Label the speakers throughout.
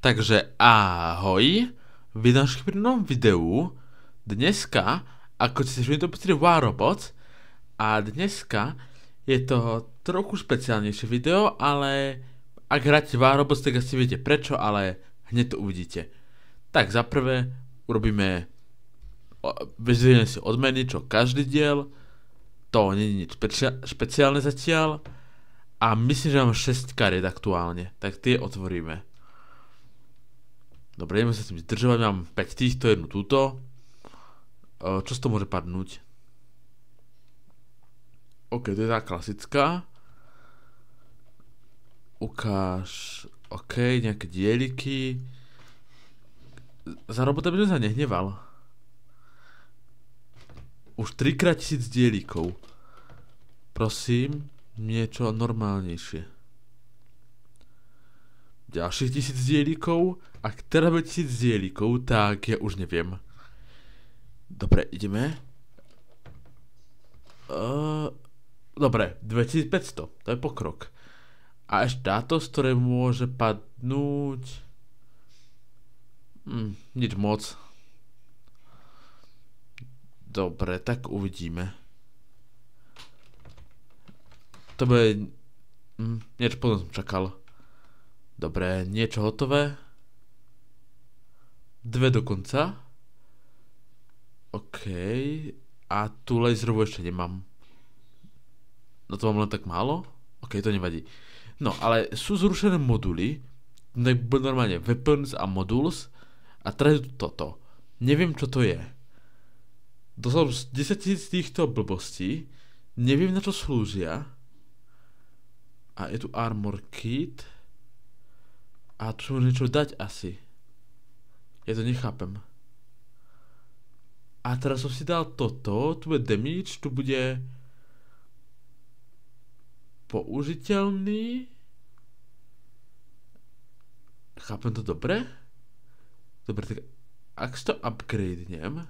Speaker 1: Takže ahoj, vítam vás pri novom videu. Dneska, ako ste si to pozrieť, Warobot. A dneska je to trochu špeciálnejšie video, ale ak hráte Warobot, tak asi viete prečo, ale hneď to uvidíte. Tak za prvé urobíme, vyzvieme si odmeny, čo každý diel. To nie je nič špeciálne zatiaľ. A myslím, že mám 6 kariet aktuálne, tak tie otvoríme. Dobre, ideme sa s tým zdržovať, mám 5 týchto, jednu túto. Čo z toho môže padnúť? OK, to je tá klasická. Ukáž. OK, nejaké dieliky. Za robota by som sa nehneval. Už 3x1000 dielikov. Prosím, niečo normálnejšie. Ďalších 1000 dielikov. Ak teda bude 1000 dielikov, tak ja už neviem. Dobre, ideme. Dobre, 2500, to je pokrok. A ešte táto, z ktorej môže padnúť... nič moc. Dobre, tak uvidíme. To bude... niečo potom som čakal. Dobre, niečo hotové. 2 dokonca. OK. A tu laserovú ešte nemám. No to mám len tak málo? OK, to nevadí. No, ale sú zrušené moduly. Normálne weapons a modules. A teraz je tu toto. Neviem, čo to je. Dostal 10 000 týchto blbostí. Neviem, na čo slúžia. A je tu armor kit. A tu môžem niečo dať asi. Ja to nechápem. A teraz som si dal toto. Tu bude damage, tu bude... použiteľný. Chápem to dobre? Dobre, tak ak si to upgradenem...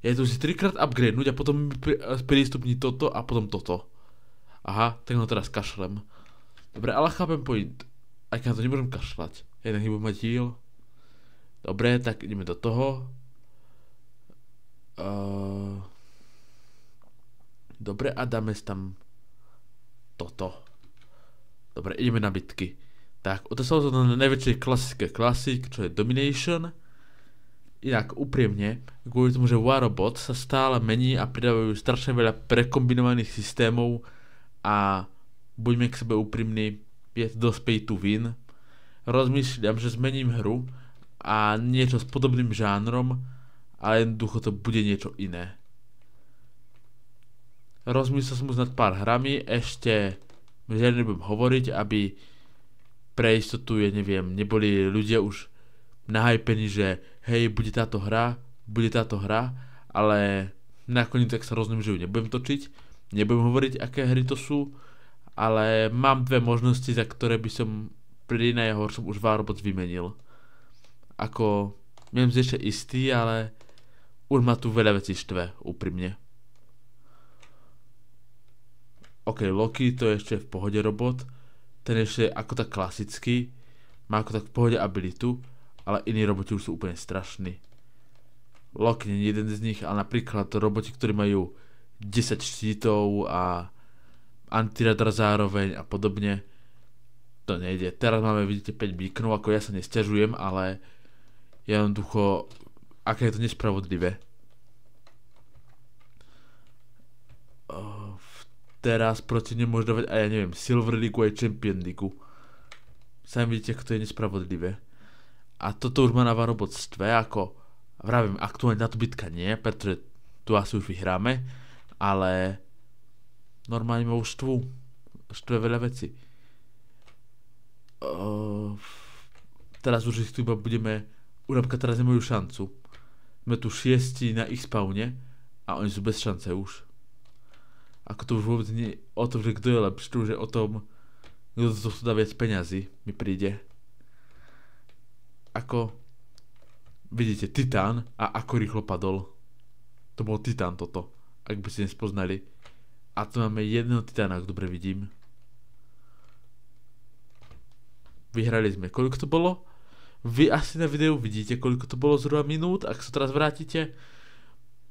Speaker 1: Ja tu si 3x upgradenúť a potom prístupní toto a potom toto. Aha, tak no teraz kašlem. Dobre, ale chápem point. Aj keď na to nemôžem kašľať. Jeden chybom mať heal. Dobre, tak ideme do toho. Dobre, a dáme si tam toto. Dobre, ideme na bitky. Tak, otesalo to na najväčšej klasické klasik, čo je Domination. Inak, úprimne, kvôli tomu, že Warobot sa stále mení a pridávajú strašne veľa prekombinovaných systémov a buďme k sebe úprimní, je to dosť pay to win. Rozmýšľam, že zmením hru a niečo s podobným žánrom, ale jednoducho to bude niečo iné. Rozmyslel som už nad pár hrami, ešte žiadne nebudem hovoriť, aby pre istotu, ja neviem, neboli ľudia už nahypení, že hej, bude táto hra, ale nakoniec tak sa rozhodnem, že ju nebudem točiť, nebudem hovoriť, aké hry to sú, ale mám dve možnosti, za ktoré by som pri najhoršom už Warobot vymenil. Ako, neviem si ešte istý, ale už ma tu veľa vecí štve, úprimne. OK, Loki, to je ešte v pohode robot. Ten ešte ako tak klasický, má ako tak v pohode abilitu, ale iní roboti už sú úplne strašní. Loki nie je jeden z nich, ale napríklad roboti, ktorí majú 10 štítov a antiradar zároveň a podobne, to nejde. Teraz máme, vidíte, 5 beaconov, ako ja sa nesťažujem, ale jednoducho, aké je to nespravodlivé. Teraz proti nemôžu dávať aj, ja neviem, Silver League aj Champion League. Sami vidíte, ako to je nespravodlivé. A toto už má na Warobot štve, ako vravím, aktuálne táto bitka nie, pretože tu asi už vyhráme, ale normálne ma už štve veľa veci. Teraz už ich tu iba budeme, urobka teraz nemajú šancu. Sme tu 6 na ich spawne a oni sú bez šance už. Ako to už vôbec nie o tom, že kto je lepší, to už je o tom, kto to dá viac peňazí, mi príde. Ako, vidíte, Titán a ako rýchlo padol. To bol Titán toto, ak by ste nespoznali. A tu máme jedného Titána, ak dobre vidím. vyhrali sme. Koľko to bolo? Vy asi na videu vidíte, koľko to bolo zhruba minút, ak sa teraz vrátite.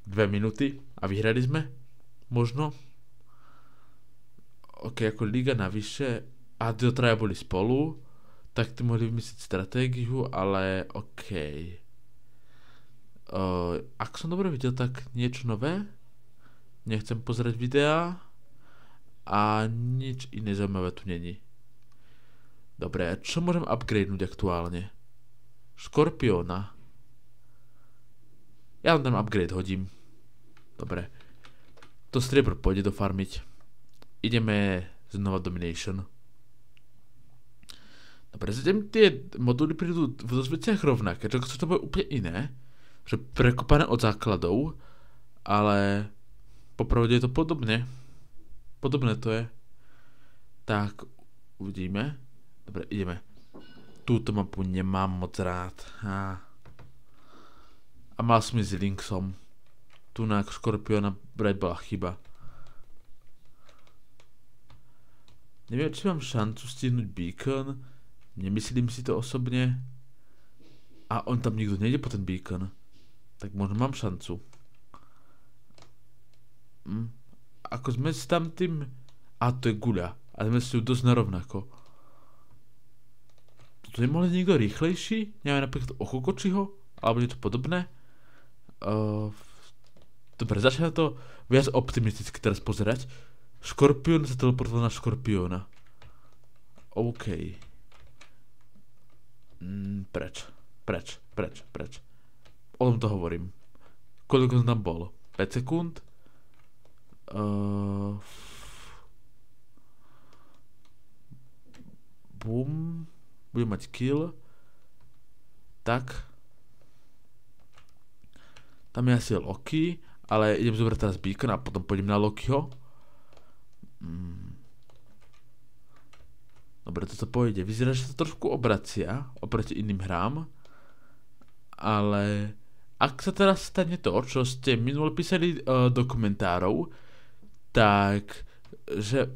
Speaker 1: 2 minúty a vyhrali sme. Možno. Ok, ako liga navyše. A tí traja boli spolu. Tak ty mohli vymyslieť stratégiu, ale ok. Ak som dobre videl, tak niečo nové. Nechcem pozerať videá. A nič iné zaujímavé tu není. Dobre, čo môžem upgradenúť aktuálne? Škorpióna. Ja vám tam upgrade hodím. Dobre. To striebro pôjde dofarmiť. Ideme znova Domination. Dobre, zatím tie moduly prídu v dosť veciach rovnaké, čo to bude úplne iné. Že prekopané od základov, ale popravde je to podobne. Podobné to je. Tak, uvidíme. Dobre, ideme. Túto mapu nemám moc rád. A mal som ísť s Lynxom. Tu na Škorpióna brať bola chyba. Neviem, či mám šancu stihnúť Beacon. Nemyslím si to osobne. A on tam nikto nejde po ten Beacon. Tak možno mám šancu. Ako sme s tam tým... A to je guľa. A sme si ju dosť narovnako. To nemohli niekto rýchlejší? Neviem, napríklad Ochokočiho? Alebo niečo podobné? Dobre, začne to viac optimisticky teraz pozerať. Škorpión sa teleportoval na Škorpióna. OK. Preč. O tom to hovorím. Koľko som tam bol? 5 sekúnd? Bum. Budem mať kill. Tak. Tam je asi Loki. Ale idem zobrať teraz Beacon a potom pôjdem na Lokiho. Dobre, toto pôjde. Vyzerá, že sa trošku obracia oproti iným hrám. Ale ak sa teraz stane to, čo ste minule písali do komentárov, tak že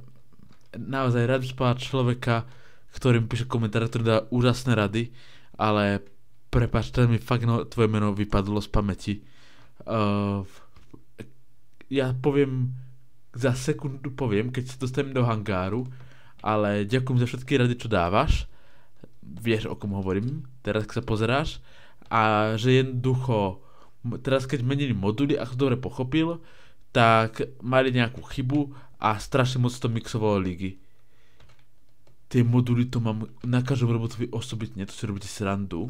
Speaker 1: naozaj rád spáva človeka, ktorým píše komentár, ktorý dá úžasné rady, ale prepáč, teraz mi fakt tvoje meno vypadlo z pamäti. Ja poviem, za sekundu poviem, keď sa dostanem do hangáru, ale ďakujem za všetky rady, čo dávaš. Vieš, o kom hovorím, teraz keď sa pozeráš. A že jednoducho, teraz keď menili moduly, ak som dobre pochopil, tak mali nejakú chybu a strašne moc to mixovalo ligy. Tie moduly to mám na každom robotovi osobitne, to si robíte srandu.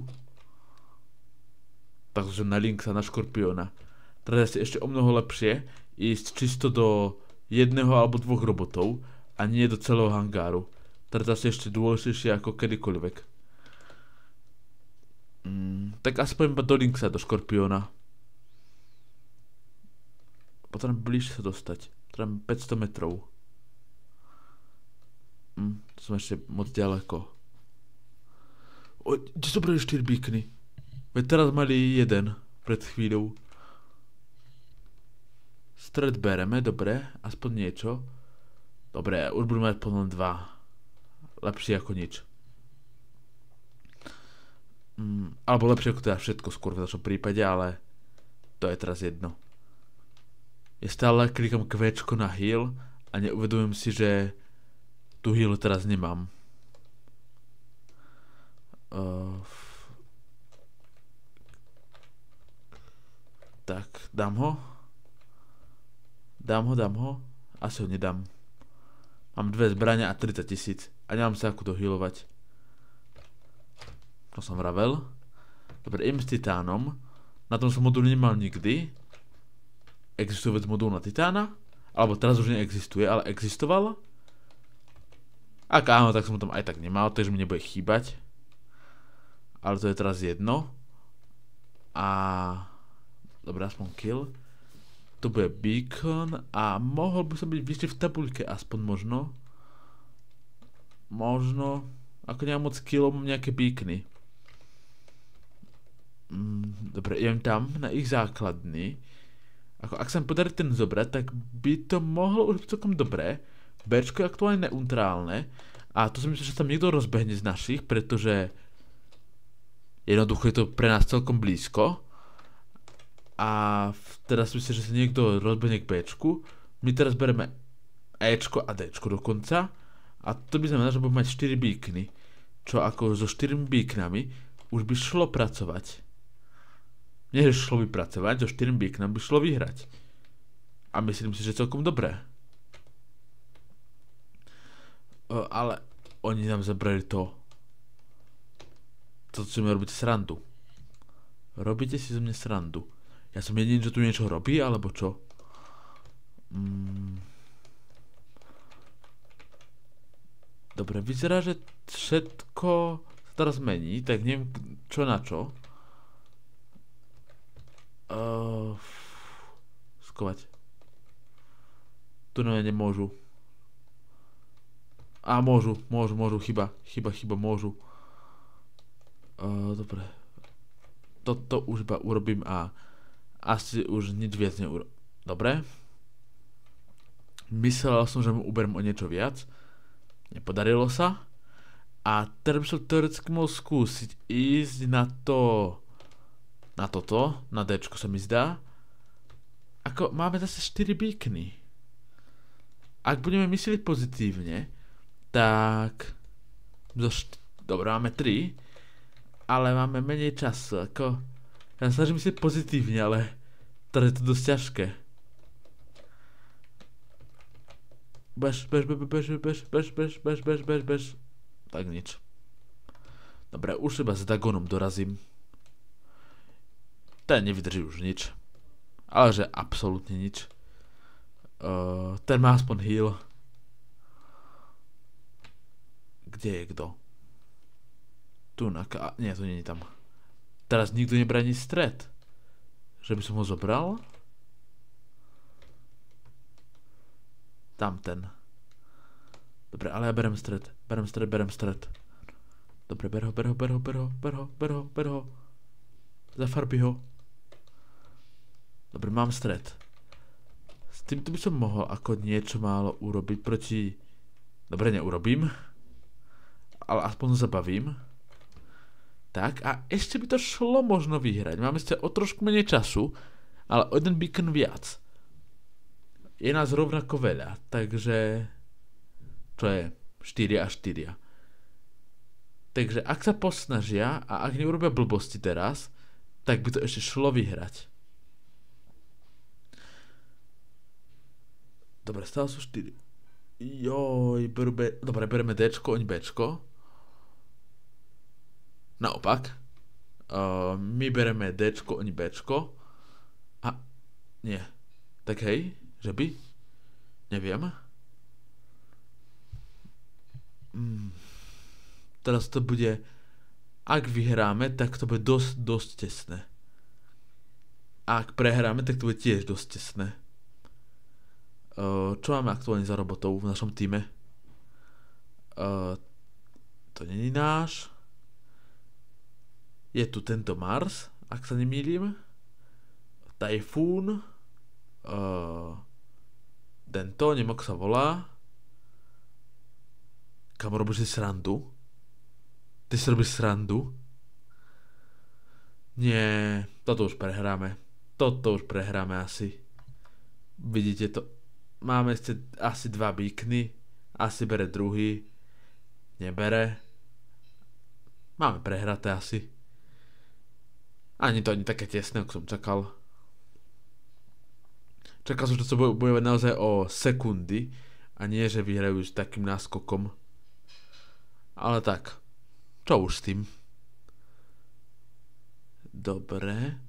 Speaker 1: Takže na Lynxa, na Škorpióna. Teraz je ešte o mnoho lepšie ísť čisto do jedného alebo dvoch robotov a nie do celého hangáru. Teraz je ešte dôležitejšie ako kedykoľvek. Tak aspoň iba do Lynxa, do Škorpióna. Potrebujem bližšie sa dostať. Potrebujem 500 metrov. To som ešte moc ďaleko. Kde sú brali 4 beacony? Veď teraz mali jeden pred chvíľou. Stred bereme, dobre, aspoň niečo. Dobre, už budeme mať potom 2. Lepšie ako nič. Alebo lepšie ako teda všetko skôr v našom prípade, ale to je teraz jedno. Ja stále klikám kvéčko na heal a neuvedomujem si, že tu heal teraz nemám. Tak, dám ho. Dám ho. Asi ho nedám. Mám 2 zbrania a 30 000 a nemám sa ako dohealovať. To som vravel. Dobre, idem s titánom. Na tom som modul nemal nikdy. Existuje vec modul na titána? Alebo teraz už neexistuje, ale existoval? Ak áno, tak som tam aj tak nemal, takže mi nebude chýbať. Ale to je teraz jedno. A... Dobre, aspoň kill. To bude beacon a mohol by som byť vyššie v tabuľke, aspoň možno. Možno. Ako nemám moc killov, mám nejaké beacony. Dobre, idem tam na ich základny. Ak sa mi podarí ten zobrať, tak by to mohlo už byť celkom dobré. Bčko je aktuálne neutrálne A to si myslím, že tam niekto rozbehne z našich, pretože jednoducho je to pre nás celkom blízko. A teraz myslím, že sa niekto rozbehne k Bčku. My teraz bereme Ečko a Dčko dokonca. A to by znamená, že budeme mať 4 beacony. Čo ako so 4 beaconami už by šlo pracovať. Nie, že šlo by pracovať, so 4 beaconami by šlo vyhrať. A myslím si, že celkom dobré. Ale oni nám zabrali to, čo mi robíte srandu. Robíte si zo mňa srandu. Ja som jediný, že tu niečo robí, alebo čo? Dobre, vyzerá, že všetko sa teraz mení, tak neviem čo na čo. Skovať. Tu nemôžu. A môžu, chyba, môžu. Dobre. Toto už iba urobím a asi už nič viac neurobím. Dobre. Myslel som, že mu uberiem o niečo viac. Nepodarilo sa. A teraz by som teoreticky mohol skúsiť ísť na to... Na toto. Na Dčko sa mi zdá. Ako máme zase 4 beacony. Ak budeme myslieť pozitívne, tak... Dobre, máme 3. Ale máme menej času, ako... Ja sa snažím myslieť pozitívne, ale... Teraz je to dosť ťažké. Bež. Tak nič. Dobre, už iba s Dagonom dorazím. Ten nevydrží už nič. Ale že absolútne nič. Ten má aspoň heal. Kde je kto? Tu na nie, to nie je tam. Teraz nikto nebraní stred. Že by som ho zobral? Tam ten. Dobre, ale ja berem stred. Berem stred. Dobre, ber ho. Zafarbi ho. Dobre, mám stred. S týmto by som mohol ako niečo málo urobiť proti... Dobre, neurobím. Ale aspoň zabavím. Tak, a ešte by to šlo možno vyhrať. Máme ste o trošku menej času, ale o jeden beacon viac. Je nás rovnako veľa, takže... Čo je? 4 a 4. Takže ak sa posnažia a ak neurobia blbosti teraz, tak by to ešte šlo vyhrať. Dobre, stále sú 4. Joj, dobre, bereme Dčko, oni Bčko. Naopak. My bereme Dčko, oni Bčko. A... Nie. Tak hej, že by? Neviem. Teraz to bude... Ak vyhráme, tak to bude dosť tesné. A ak prehráme, tak to bude tiež dosť tesné. Čo máme aktuálne za robotov v našom týme? To není náš. Je tu tento Mars, ak sa nemýlim. Typhoon. Tento, neviem ako sa volá. Kam robíš si srandu? Ty si robíš srandu? Nie, toto už prehráme asi. Vidíte to. Máme ešte asi 2 beacony. Asi bere druhý. Nebere. Máme prehraté asi. Ani to ani také tesné, ako som čakal. Čakal som, že to bude naozaj o sekundy. A nie, že vyhrajú s takým náskokom. Ale tak. Čo už s tým? Dobre.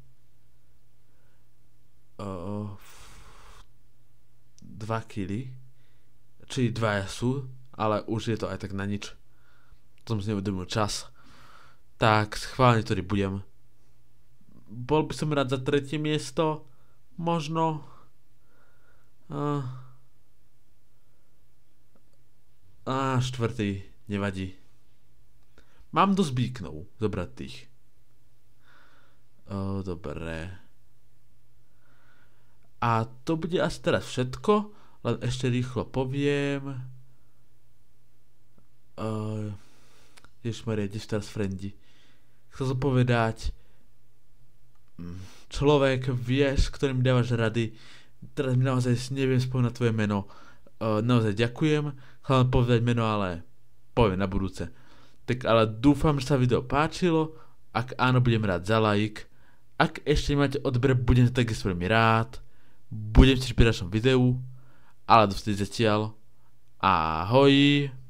Speaker 1: 2 kily. Či 2 sú, ale už je to aj tak na nič. Som si neuvedomil čas. Tak, schválne, ktorý budem. Bol by som rád za 3. miesto. Možno. A 4. Nevadí. Mám dosť beaconov zobrať tých. Dobre. A to bude asi teraz všetko. Len ešte rýchlo poviem. Uh, Ježišmaria, ideš teraz friendly. Chcel som povedať, človek, vieš, ktorým dávaš rady, teraz mi naozaj neviem spomínať tvoje meno. Naozaj ďakujem, chcem povedať meno, ale poviem na budúce. Tak ale dúfam, že sa video páčilo, ak áno, budem rád za like. Ak ešte nemáte odber, budem takisto veľmi rád. Budem si pri ďalšom videu, ale dovtedy zatiaľ. Ahoj.